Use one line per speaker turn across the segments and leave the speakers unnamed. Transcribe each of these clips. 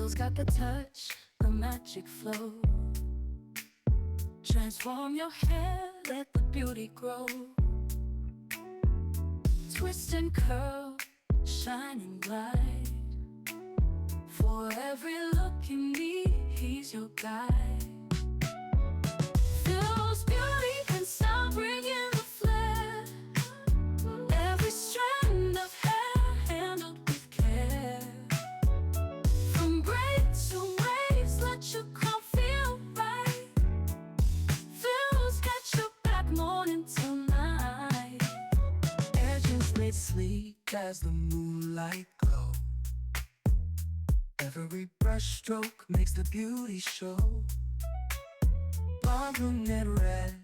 Phil's got the touch, the magic flow. Transform your hair, let the beauty grow. Twist and curl, shine and glide. For every look you need, he's your guide. Phil's beauty and style bring in the flair. Every strand of hair handled with care. From braids to waves, let your crown feel right. Phil's got your back morning till night.
Edges laid sleek as the moonlight glow. Every brush stroke makes the beauty show. Blonde, brunette, red,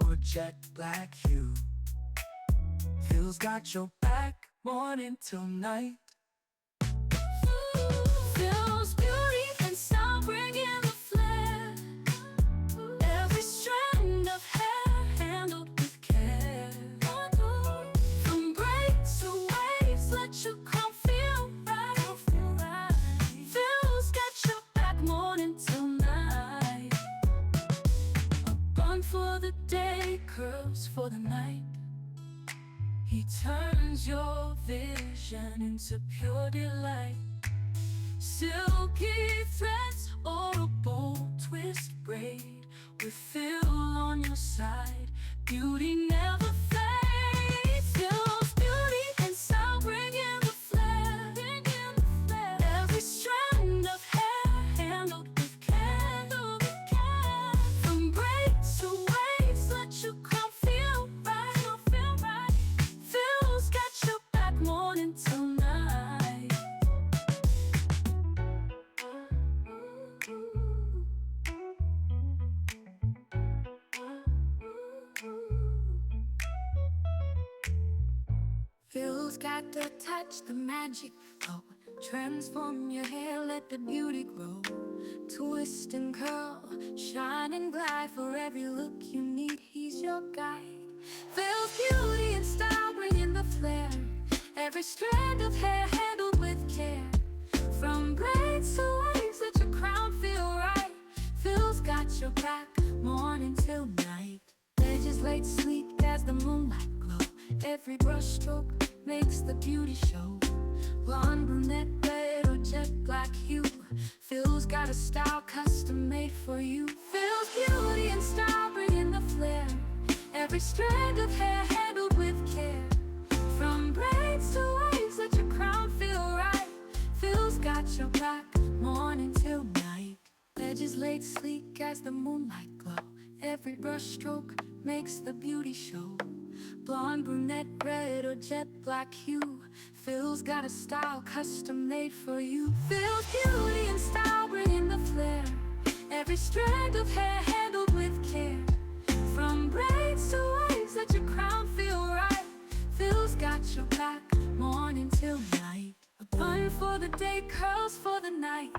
or jet black hue. Phil's got your back morning till night.
Phil's beauty and style bring in the flair. Every strand of hair handled with care. From braids to waves, let your crown feel right. Phil's got your back morning till night. A bun for the day, curls for the night. He turns your vision into pure delight. Silky threads or a bold twist braid. With Phil on your side, beauty never fades. Phil's beauty and style bring in the flair. Every strand of hair handled with care. From braids to waves, let your crown feel right. Phil's got your back morning till night. Phil's got the touch, the magic flow. Transform your hair, let the beauty grow. Twist and curl, shine and glide. For every look you need, he's your guide. Phil's beauty and style bring in the flair. Every strand of hair handled with care. From braids to waves, let your crown feel right. Phil's got your back morning till night. Edges laid sleek as the moonlight glow. Every brush stroke makes the beauty show. Blonde, brunette, red, or jet black hue. Phil's got a style custom made for you. Phil's beauty and style bring in the flair. Every strand of hair handled with care. From braids to waves, let your crown feel right. Phil's got your back morning till night. Edges laid sleek as the moonlight glow. Every brush stroke makes the beauty show. Blonde, brunette, red, or jet black hue. Phil's got a style custom made for you. Phil's beauty and style bring in the flair. Every strand of hair handled with care. From braids to waves, let your crown feel right. Phil's got your back morning till night. A bun for the day, curls for the night.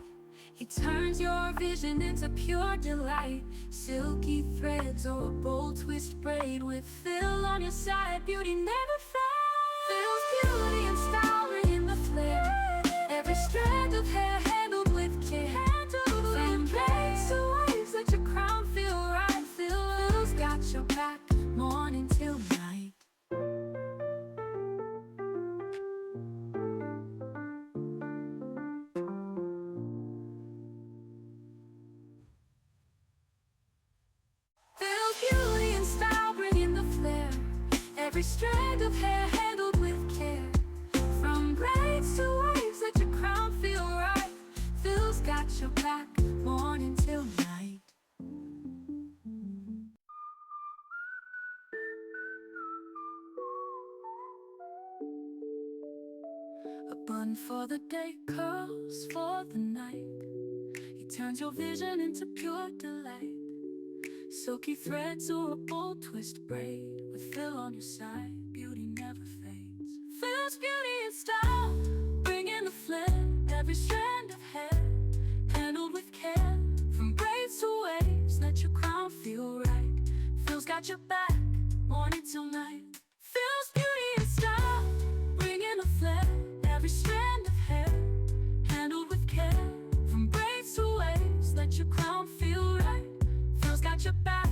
He turns your vision into pure delight. Silky threads or a bold twist braid. With Phil on your side, beauty never fades. Phil's beauty and style bring in the flair. Every strand of hair handled with care. From braids to waves, let your crown feel right. Phil's got your back morning till night. Beauty and style bring in the flair. Every strand of hair handled with care. From braids to waves, let your crown feel right. Phil's got your back morning till night. A bun for the day, curls for the night. He turns your vision into pure delight. Silky threads or a bold twist braid. With Phil on your side, beauty never fades. Phil's beauty and style bring in the flair. Every strand of hair handled with care. From braids to waves, let your crown feel right. Phil's got your back morning till night. Phil's beauty and style bring in the flair. Every strand of hair handled with care. From got your back.